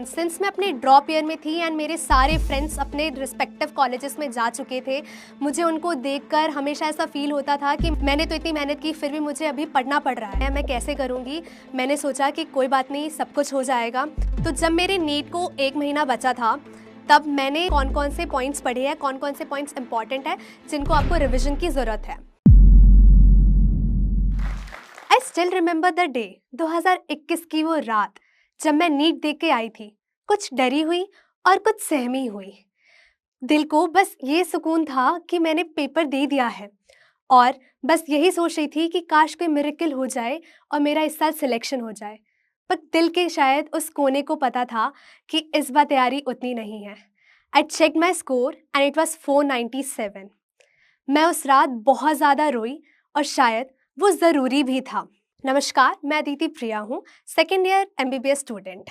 Since मैं अपने drop year में थी एंड मेरे सारे फ्रेंड्स अपने रिस्पेक्टिव कॉलेजेस में जा चुके थे, मुझे उनको देखकर हमेशा ऐसा फील होता था कि मैंने तो इतनी मेहनत की फिर भी मुझे अभी पढ़ना पड़ रहा है, मैं कैसे करूँगी। मैंने सोचा कि कोई बात नहीं, सब कुछ हो जाएगा। तो जब मेरे नीट को 1 महीना बचा था तब मैंने कौन कौन से पॉइंट्स पढ़े हैं, कौन कौन से पॉइंट्स इंपॉर्टेंट है जिनको आपको रिविजन की ज़रूरत है। I still remember the day, 2021 की वो रात जब मैं नीट देख के आई थी। कुछ डरी हुई और कुछ सहमी हुई। दिल को बस ये सुकून था कि मैंने पेपर दे दिया है और बस यही सोच रही थी कि काश कोई मिरेकल हो जाए और मेरा इस साल सिलेक्शन हो जाए। पर दिल के शायद उस कोने को पता था कि इस बार तैयारी उतनी नहीं है। I check my score and it was 497। मैं उस रात बहुत ज़्यादा रोई और शायद वो ज़रूरी भी था। नमस्कार, मैं अदिति प्रिया हूँ, सेकेंड ईयर MBBS स्टूडेंट।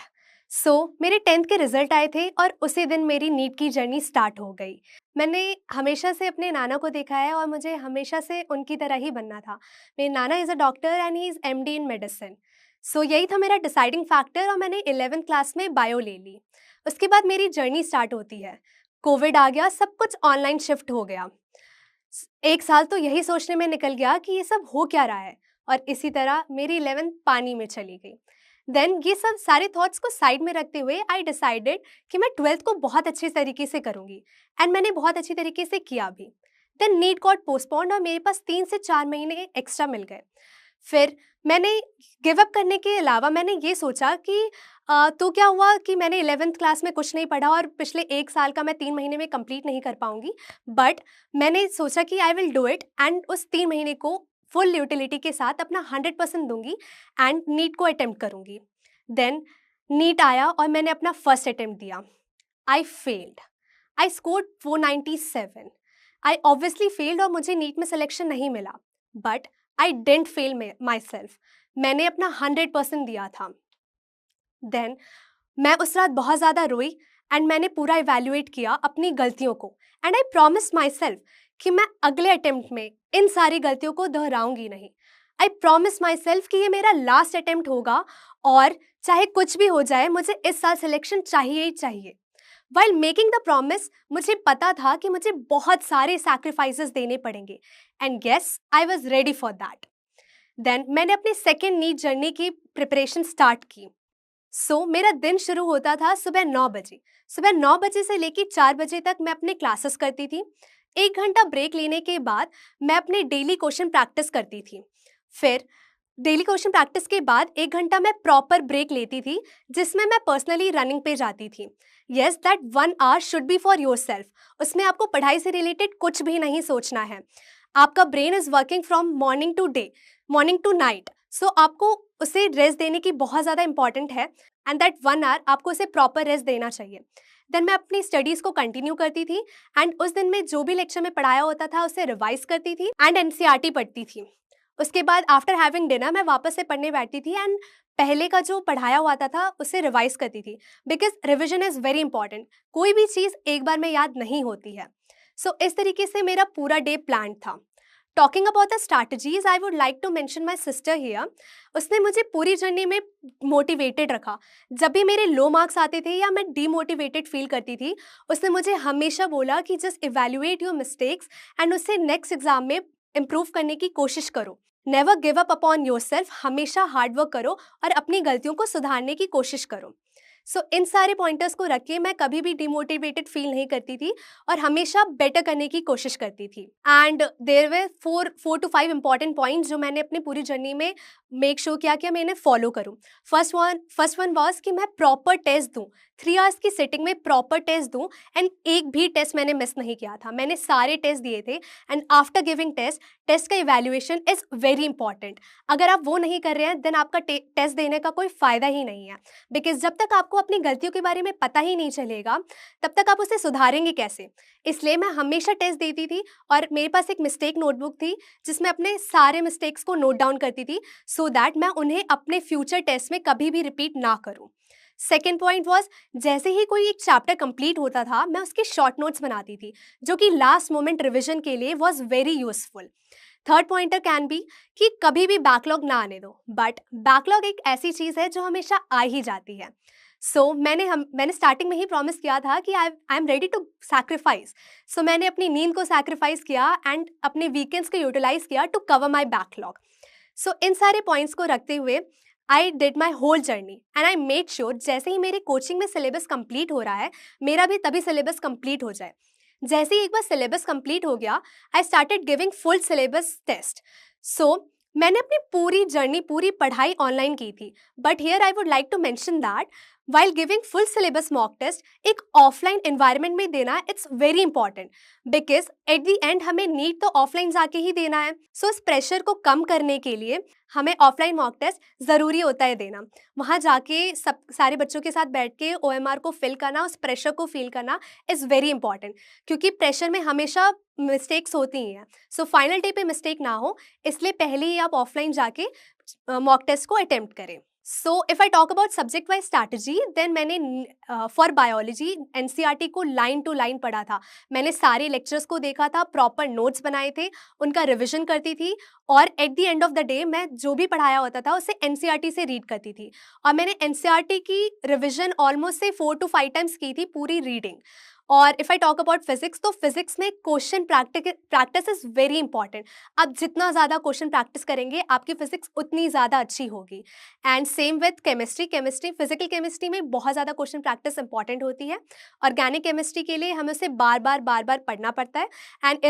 मेरे 10th के रिजल्ट आए थे और उसी दिन मेरी नीट की जर्नी स्टार्ट हो गई। मैंने हमेशा से अपने नाना को देखा है और मुझे हमेशा से उनकी तरह ही बनना था। मेरे नाना is a doctor and he is MD in medicine. यही था मेरा डिसाइडिंग फैक्टर और मैंने 11th क्लास में बायो ले ली। उसके बाद मेरी जर्नी स्टार्ट होती है। कोविड आ गया, सब कुछ ऑनलाइन शिफ्ट हो गया। 1 साल तो यही सोचने में निकल गया कि ये सब हो क्या रहा है और इसी तरह मेरी 11th पानी में चली गई। देन ये सब सारे थॉट्स को साइड में रखते हुए आई डिसाइडेड कि मैं 12th को बहुत अच्छे तरीके से करूँगी एंड मैंने बहुत अच्छी तरीके से किया भी। देन नीट गॉट पोस्टपोन्ड और मेरे पास 3 से 4 महीने एक्स्ट्रा मिल गए। फिर मैंने गिव अप करने के अलावा मैंने ये सोचा कि तो क्या हुआ कि मैंने 11th क्लास में कुछ नहीं पढ़ा और पिछले 1 साल का मैं 3 महीने में कंप्लीट नहीं कर पाऊंगी। बट मैंने सोचा कि I will do it and उस 3 महीने को फुल यूटिलिटी के साथ अपना 100% दूंगी एंड नीट को अटेम्प्ट करूंगी। देन नीट आया और मैंने अपना फर्स्ट अटेम्प्ट दिया। I failed. I scored 497। I obviously failed और मुझे नीट में सिलेक्शन नहीं मिला, but I didn't fail myself. मैंने अपना 100% दिया था। देन मैं उस रात बहुत ज़्यादा रोई एंड मैंने पूरा इवैल्यूएट किया अपनी गलतियों को and I promise my self कि मैं अगले अटेम्प्ट में इन सारी गलतियों को दोहराऊंगी नहीं। आई प्रॉमिस माई सेल्फ कि ये मेरा लास्ट अटेम्प्ट होगा और चाहे कुछ भी हो जाए मुझे इस साल सिलेक्शन चाहिए ही चाहिए। वाइल मेकिंग द प्रॉमिस मुझे पता था कि मुझे बहुत सारे सैक्रिफाइसेस देने पड़ेंगे and yes, I was ready for that. Then मैंने अपनी सेकेंड नीट जर्नी की प्रिपरेशन स्टार्ट की। मेरा दिन शुरू होता था सुबह 9 बजे। सुबह 9 बजे से लेकर 4 बजे तक मैं अपने क्लासेस करती थी। 1 घंटा ब्रेक लेने के बाद मैं अपने डेली क्वेश्चन प्रैक्टिस करती थी। फिर डेली क्वेश्चन प्रैक्टिस के बाद 1 घंटा मैं प्रॉपर ब्रेक लेती थी जिसमें मैं पर्सनली रनिंग पे जाती थी। Yes, that 1 hour should be for yourself. उसमें आपको पढ़ाई से रिलेटेड कुछ भी नहीं सोचना है। आपका brain is working from morning to day, morning to night. आपको उसे रेस्ट देने की बहुत ज़्यादा इंपॉर्टेंट है एंड दैट 1 आवर आपको उसे प्रॉपर रेस्ट देना चाहिए। देन मैं अपनी स्टडीज़ को कंटिन्यू करती थी एंड उस दिन में जो भी लेक्चर में पढ़ाया होता था उसे रिवाइज करती थी एंड NCERT पढ़ती थी। उसके बाद आफ्टर हैविंग डिनर मैं वापस से पढ़ने बैठती थी एंड पहले का जो पढ़ाया हुआ था उसे रिवाइज करती थी because revision is very important. कोई भी चीज़ एक बार में याद नहीं होती है। इस तरीके से मेरा पूरा डे प्लान था। Talking about the strategies, I would like to mention my sister here. उसने मुझे पूरी जर्नी में मोटिवेटेड रखा। जब भी मेरे लो मार्क्स आते थे या मैं डीमोटिवेटेड फील करती थी, उसने मुझे हमेशा बोला कि just evaluate your mistakes and उससे नेक्स्ट एग्जाम में इम्प्रूव करने की कोशिश करो। Never give up upon your self. हमेशा हार्डवर्क करो और अपनी गलतियों को सुधारने की कोशिश करो। इन सारे पॉइंटर्स को रख के मैं कभी भी डिमोटिवेटेड फील नहीं करती थी और हमेशा बेटर करने की कोशिश करती थी। And their way 4 to 5 important points जो मैंने अपनी पूरी जर्नी में मेक श्योर किया कि मैं इन्हें फॉलो करूँ। फर्स्ट वन वॉज कि मैं प्रॉपर टेस्ट दूँ, 3 आवर्स की सिटिंग में प्रॉपर टेस्ट दूँ एंड एक भी टेस्ट मैंने मिस नहीं किया था। मैंने सारे टेस्ट दिए थे एंड आफ्टर गिविंग टेस्ट का इवैल्यूएशन इज़ वेरी इंपॉर्टेंट। अगर आप वो नहीं कर रहे हैं देन आपका टेस्ट देने का कोई फ़ायदा ही नहीं है बिकॉज जब तक आपको अपनी गलतियों के बारे में पता ही नहीं चलेगा तब तक आप उसे सुधारेंगे कैसे। इसलिए मैं हमेशा टेस्ट देती थी और मेरे पास एक मिस्टेक नोटबुक थी जिसमें अपने सारे मिस्टेक्स को नोट डाउन करती थी सो दैट मैं उन्हें अपने फ्यूचर टेस्ट में कभी भी रिपीट ना करूं। सेकेंड पॉइंट वॉज, जैसे ही कोई एक चैप्टर कंप्लीट होता था मैं उसके शॉर्ट नोट्स बनाती थी जो कि लास्ट मोमेंट रिविजन के लिए was very useful. Third pointer can be कि कभी भी बैकलॉग ना आने दो, बट बैकलॉग एक ऐसी चीज़ है जो हमेशा आ ही जाती है। मैंने स्टार्टिंग में ही प्रॉमिस किया था कि I am ready to sacrifice. So मैंने अपनी नींद को सैक्रिफाइस किया एंड अपने वीकेंड्स को यूटिलाइज किया to cover my backlog. So इन सारे पॉइंट्स को रखते हुए I did my whole journey and I made sure जैसे ही मेरे कोचिंग में सिलेबस कंप्लीट हो रहा है, मेरा भी तभी सिलेबस कंप्लीट हो जाए। जैसे ही एक बार सिलेबस कंप्लीट हो गया, I started giving full syllabus test. So मैंने अपनी पूरी जर्नी, पूरी पढ़ाई ऑनलाइन की थी। But here I would like to mention that while giving full syllabus mock test एक ऑफलाइन एनवायरनमेंट में देना it's very important, because at the end हमें नीट तो ऑफलाइन जाके ही देना है। सो इस प्रेशर को कम करने के लिए हमें ऑफलाइन मॉक टेस्ट ज़रूरी होता है देना। वहाँ जाके सब सारे बच्चों के साथ बैठ के OMR को फिल करना, उस प्रेशर को फील करना इज़ वेरी इंपॉर्टेंट, क्योंकि प्रेशर में हमेशा मिस्टेक्स होती ही हैं। सो फाइनल डे पे मिस्टेक ना हो, इसलिए पहले ही आप ऑफलाइन जाके मॉक टेस्ट को अटेम्प्ट करें। So if I talk about subject wise strategy, then मैंने फॉर बायोलॉजी NCERT को लाइन टू लाइन पढ़ा था। मैंने सारे लेक्चर्स को देखा था, प्रॉपर नोट्स बनाए थे, उनका रिविजन करती थी, और eight the end of the day मैं जो भी पढ़ाया होता था उसे NCERT से रीड करती थी। और मैंने NCERT की रिविजन ऑलमोस्ट से 4 to 5 टाइम्स की थी, पूरी रीडिंग। और if I talk about physics, तो फिजिक्स में question practice is very important. आप जितना ज़्यादा क्वेश्चन प्रैक्टिस करेंगे, आपकी फिजिक्स उतनी ज़्यादा अच्छी होगी। And same with chemistry, physical chemistry में बहुत ज़्यादा क्वेश्चन प्रैक्टिस इंपॉर्टेंट होती है। ऑर्गेनिक केमिस्ट्री के लिए हमें उसे बार बार पढ़ना पड़ता है। एंड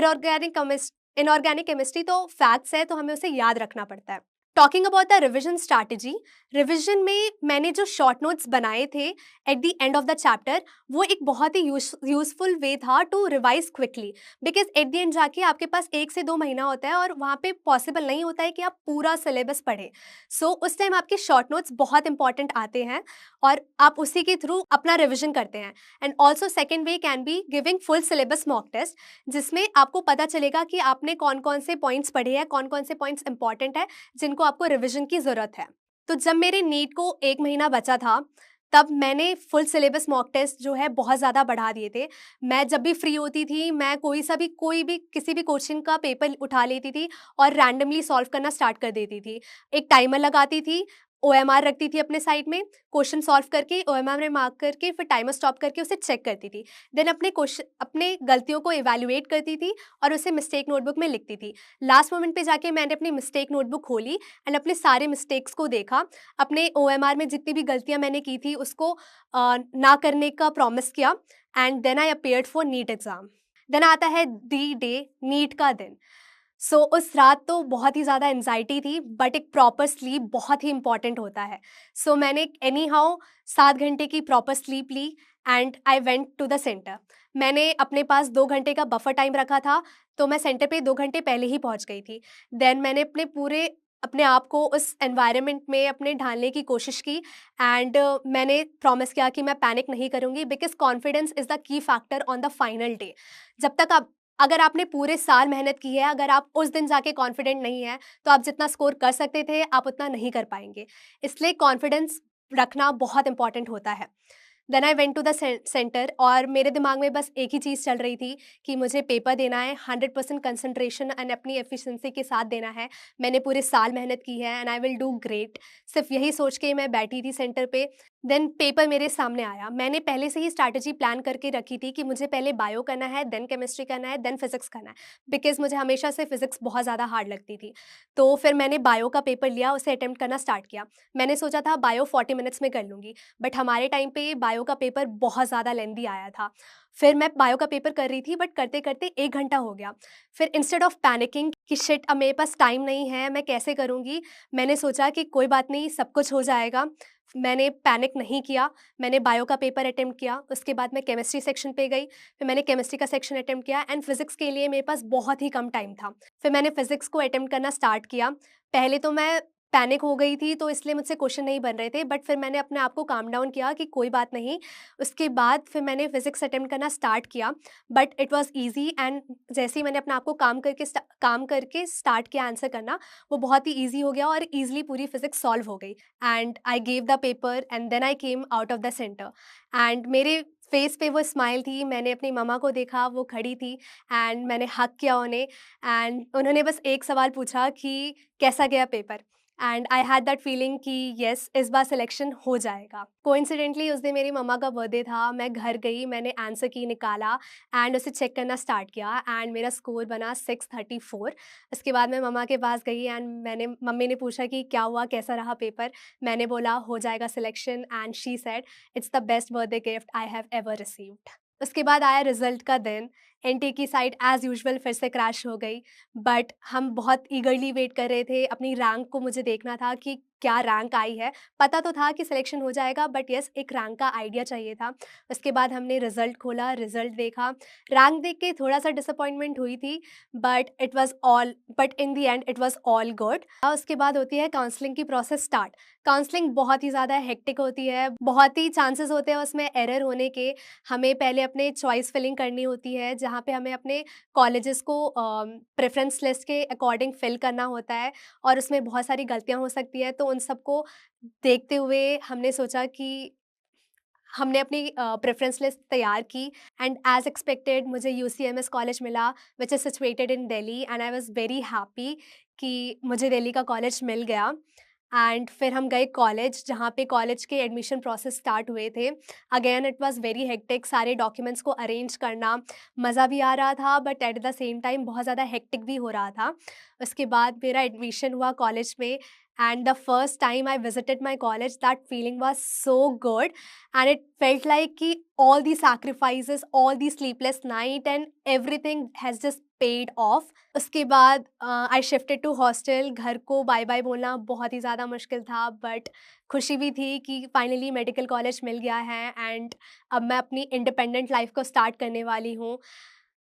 इनऑर्गेनिक केमिस्ट्री तो फैक्ट्स है, तो हमें उसे याद रखना पड़ता है। Talking about the revision strategy, revision में मैंने जो शॉर्ट नोट्स बनाए थे at the end of the chapter, वो एक बहुत ही यूजफुल वे था to revise quickly, because at the end जाके आपके पास 1 से 2 महीना होता है और वहाँ पे पॉसिबल नहीं होता है कि आप पूरा सिलेबस पढ़ें। सो उस टाइम आपके शॉर्ट नोट्स बहुत इंपॉर्टेंट आते हैं और आप उसी के थ्रू अपना रिविजन करते हैं। And also second way can be giving full syllabus mock test, जिसमें आपको पता चलेगा कि आपने कौन कौन से पॉइंट्स पढ़े हैं, कौन कौन से पॉइंट्स इंपॉर्टेंट है जिनको आपको रिवीजन की ज़रूरत है। तो जब मेरे नीट को 1 महीना बचा था, तब मैंने फुल सिलेबस मॉक टेस्ट जो है बहुत ज़्यादा बढ़ा दिए थे। मैं जब भी फ्री होती थी, मैं कोई भी किसी भी क्वेश्चन का पेपर उठा लेती थी और रैंडमली सॉल्व करना स्टार्ट कर देती थी। एक टाइमर लगाती थी, OMR रखती थी अपने साइड में, क्वेश्चन सॉल्व करके OMR में मार्क करके फिर टाइमर स्टॉप करके उसे चेक करती थी। देन अपने गलतियों को इवैल्यूएट करती थी और उसे मिस्टेक नोटबुक में लिखती थी। लास्ट मोमेंट पे जाके मैंने अपनी मिस्टेक नोटबुक खोली एंड अपने सारे मिस्टेक्स को देखा, अपने OMR में जितनी भी गलतियाँ मैंने की थी उसको ना करने का प्रॉमिस किया, and then I appeared for NEET exam. Then आता है दी डे, नीट का दिन। सो उस रात तो बहुत ही ज़्यादा एंजाइटी थी, बट एक प्रॉपर स्लीप बहुत ही इंपॉर्टेंट होता है। सो मैंने एनी हाउ 7 घंटे की प्रॉपर स्लीप ली and I went to the centre. मैंने अपने पास 2 घंटे का बफर टाइम रखा था, तो मैं सेंटर पे 2 घंटे पहले ही पहुंच गई थी। देन मैंने अपने आप को उस एनवायरनमेंट में अपने ढालने की कोशिश की, एंड मैंने प्रॉमिस किया कि मैं पैनिक नहीं करूँगी, because confidence is the key factor on the final day. जब तक अगर आपने पूरे साल मेहनत की है, अगर आप उस दिन जाके कॉन्फिडेंट नहीं है, तो आप जितना स्कोर कर सकते थे, आप उतना नहीं कर पाएंगे। इसलिए कॉन्फिडेंस रखना बहुत इंपॉर्टेंट होता है। Then I went to the centre, और मेरे दिमाग में बस एक ही चीज़ चल रही थी कि मुझे पेपर देना है, 100% कंसंट्रेशन एंड अपनी एफिशिएंसी के साथ देना है। मैंने पूरे साल मेहनत की है and I will do great. सिर्फ यही सोच के मैं बैठी थी सेंटर पे। देन पेपर मेरे सामने आया। मैंने पहले से ही स्ट्रैटेजी प्लान करके रखी थी कि मुझे पहले बायो करना है, देन केमिस्ट्री करना है, देन फिजिक्स करना है, बिकॉज मुझे हमेशा से फिजिक्स बहुत ज़्यादा हार्ड लगती थी। तो फिर मैंने बायो का पेपर लिया, उसे अटेम्प्ट करना स्टार्ट किया। मैंने सोचा था बायो 40 मिनट्स में कर लूँगी, बट हमारे टाइम पे बायो का पेपर बहुत ज़्यादा लेंदी आया था। फिर मैं बायो का पेपर कर रही थी, बट करते करते 1 घंटा हो गया। फिर इंस्टेड ऑफ पैनिकिंग कि शिट अब मेरे पास टाइम नहीं है, मैं कैसे करूँगी, मैंने सोचा कि कोई बात नहीं, सब कुछ हो जाएगा। मैंने पैनिक नहीं किया, मैंने बायो का पेपर अटेम्प्ट किया, उसके बाद मैं केमिस्ट्री सेक्शन पे गई, फिर मैंने केमिस्ट्री का सेक्शन अटेम्प्ट किया, एंड फिजिक्स के लिए मेरे पास बहुत ही कम टाइम था। फिर मैंने फिजिक्स को अटेम्प्ट करना स्टार्ट किया। पहले तो मैं पैनिक हो गई थी, तो इसलिए मुझसे क्वेश्चन नहीं बन रहे थे, बट फिर मैंने अपने आप को काम डाउन किया कि कोई बात नहीं। उसके बाद फिर मैंने फिजिक्स अटेम्प्ट करना स्टार्ट किया, but it was easy, and जैसे ही मैंने अपने आप को काम करके स्टार्ट किया आंसर करना, वो बहुत ही ईजी हो गया और ईजिली पूरी फिजिक्स सॉल्व हो गई। And I gave the paper and then I came out of the centre, and मेरे फेस पे वो स्माइल थी। मैंने अपनी मम्मा को देखा, वो खड़ी थी, एंड मैंने हग किया उन्हें, एंड उन्होंने बस एक सवाल पूछा कि कैसा गया paper. And I had that feeling कि येस, इस बार सिलेक्शन हो जाएगा। कोइंसिडेंटली उस दिन मेरी मम्मा का बर्थडे था, मैं घर गई, मैंने आंसर की निकाला एंड उसे चेक करना स्टार्ट किया एंड मेरा स्कोर बना 634। उसके बाद मैं मम्मा के पास गई एंड मम्मी ने पूछा कि क्या हुआ, कैसा रहा पेपर। मैंने बोला हो जाएगा selection and she said it's the best birthday gift I have ever received. उसके बाद आया रिजल्ट का दिन। एनटी की साइट एज़ यूजुअल फिर से क्रैश हो गई, बट हम बहुत ईगरली वेट कर रहे थे। अपनी रैंक को मुझे देखना था कि क्या रैंक आई है। पता तो था कि सिलेक्शन हो जाएगा, बट येस, एक रैंक का आइडिया चाहिए था। उसके बाद हमने रिज़ल्ट खोला, रिज़ल्ट देखा। रैंक देख के थोड़ा-सा डिसअपॉइंटमेंट हुई थी, but in the end it was all good. उसके बाद होती है काउंसलिंग की प्रोसेस स्टार्ट। काउंसलिंग बहुत ही ज़्यादा हेक्टिक होती है, बहुत ही चांसेस होते हैं उसमें एरर होने के। हमें पहले अपने चॉइस फिलिंग करनी होती है, जहाँ पे हमें अपने कॉलेजेस को प्रेफ़रेंस लिस्ट के अकॉर्डिंग फिल करना होता है और उसमें बहुत सारी गलतियाँ हो सकती हैं। तो उन सबको देखते हुए हमने सोचा कि हमने अपनी प्रेफ़रेंस लिस्ट तैयार की एंड एज़ एक्सपेक्टेड मुझे यूसीएमएस कॉलेज मिला, which is situated in Delhi and I was very happy कि मुझे दिल्ली का कॉलेज मिल गया। एंड फिर हम गए कॉलेज, जहाँ पे कॉलेज के एडमिशन प्रोसेस स्टार्ट हुए थे। Again it was very hectic, सारे डॉक्यूमेंट्स को अरेंज करना, मज़ा भी आ रहा था but at the same time बहुत ज़्यादा हेक्टिक भी हो रहा था। उसके बाद मेरा एडमिशन हुआ कॉलेज में and the first time I visited my college, that feeling was so good and it felt like कि all the sacrifices, all the sleepless night and everything has just paid off. उसके बाद I shifted to hostel. घर को bye bye बोलना बहुत ही ज़्यादा मुश्किल था, बट खुशी भी थी कि फाइनली मेडिकल कॉलेज मिल गया है एंड अब मैं अपनी इंडिपेंडेंट लाइफ को स्टार्ट करने वाली हूँ।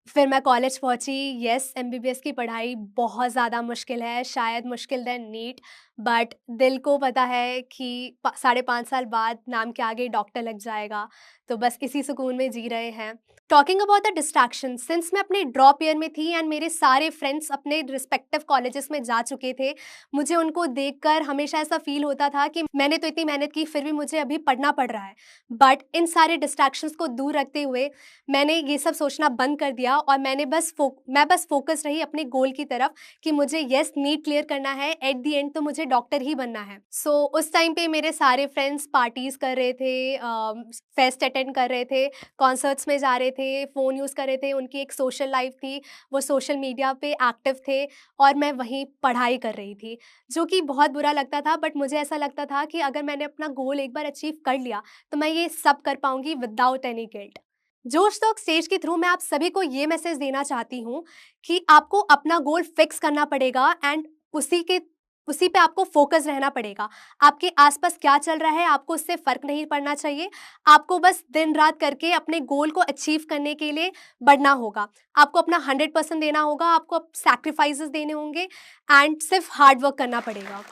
फिर मैं कॉलेज पहुँची। येस, एमबीबीएस की पढ़ाई बहुत ज़्यादा मुश्किल है, शायद मुश्किल देन नीट, बट दिल को पता है कि 5.5 साल बाद नाम के आगे डॉक्टर लग जाएगा, तो बस इसी सुकून में जी रहे हैं। Talking about the distraction, since मैं अपने ड्रॉप ईयर में थी एंड मेरे सारे फ्रेंड्स अपने रिस्पेक्टिव कॉलेजेस में जा चुके थे, मुझे उनको देखकर हमेशा ऐसा फील होता था कि मैंने तो इतनी मेहनत की फिर भी मुझे अभी पढ़ना पड़ रहा है। बट इन सारे डिस्ट्रैक्शंस को दूर रखते हुए मैंने ये सब सोचना बंद कर दिया और मैं बस फोकस रही अपने गोल की तरफ कि मुझे येस नीट क्लियर करना है, एट द एंड तो मुझे डॉक्टर ही बनना है। सो उस टाइम पे मेरे सारे फ्रेंड्स पार्टीज कर रहे थे, फेस्ट अटेंड कर रहे थे, कॉन्सर्ट्स में जा रहे थे, फ़ोन यूज़ कर रहे थे, उनकी एक सोशल लाइफ थी, वो सोशल मीडिया पे एक्टिव थे और मैं वहीं पढ़ाई कर रही थी, जो कि बहुत बुरा लगता था। बट मुझे ऐसा लगता था कि अगर मैंने अपना गोल एक बार अचीव कर लिया तो मैं ये सब कर पाऊंगी विदाउट एनी गिल्ट। जोश टॉक स्टेज के थ्रू मैं आप सभी को ये मैसेज देना चाहती हूँ कि आपको अपना गोल फिक्स करना पड़ेगा एंड उसी पे आपको फोकस रहना पड़ेगा। आपके आसपास क्या चल रहा है आपको उससे फ़र्क नहीं पड़ना चाहिए। आपको बस दिन रात करके अपने गोल को अचीव करने के लिए बढ़ना होगा। आपको अपना 100% देना होगा, आपको सैक्रिफाइसेस देने होंगे एंड सिर्फ हार्ड वर्क करना पड़ेगा।